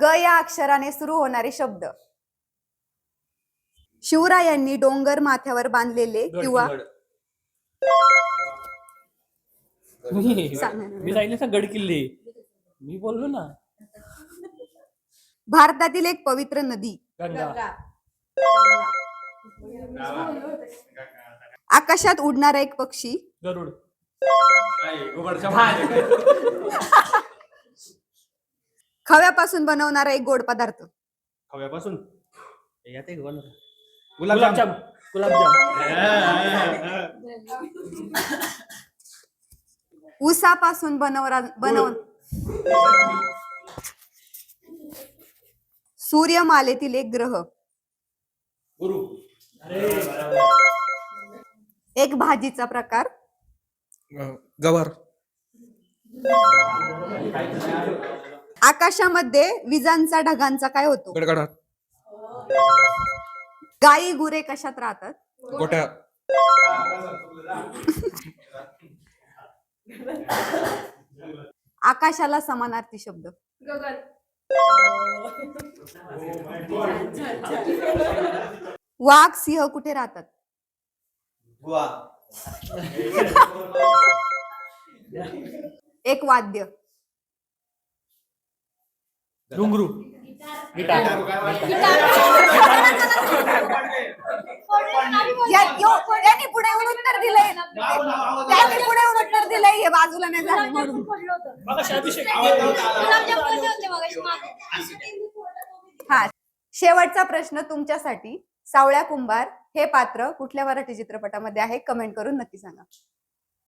ग या अक्षराने सुरू होणारे शब्द. शिवरायांनी डोंगर माथ्यावर बांधलेले किंवा मी सांगितलं ना गड किल्ले. मी बोललो ना. भारतातील एक पवित्र नदी. गंगा. आकाशात उडणारा एक पक्षी. गरुड. खव्यापासून बनवणारा एक गोड पदार्थ. खव्यापासून गुलाबजाम. ऊसापासून सूर्यमालेतील एक ग्रह. गुरु. एक भाजीचा प्रकार. गवार. आकाशामध्ये विजांचा ढगांचा काय होतो? गडगडाट. गाई गुरे कशात राहतात? गोट्या. आकाशाला समानार्थी शब्द. गगन. वाघ सिंह कुठे राहतात? गुहा. एक वाद्य. डुंगरू. त्यांनी पुढे येऊन उत्तर दिलंय. त्यांनी पुढे येऊन उत्तर दिलंय. हे बाजूला नाही झालं म्हणून. हा, शेवटचा प्रश्न तुमच्यासाठी. सावळ्या कुंभार हे पात्र कुठल्या मराठी चित्रपटामध्ये आहे? कमेंट करून नक्की सांगा.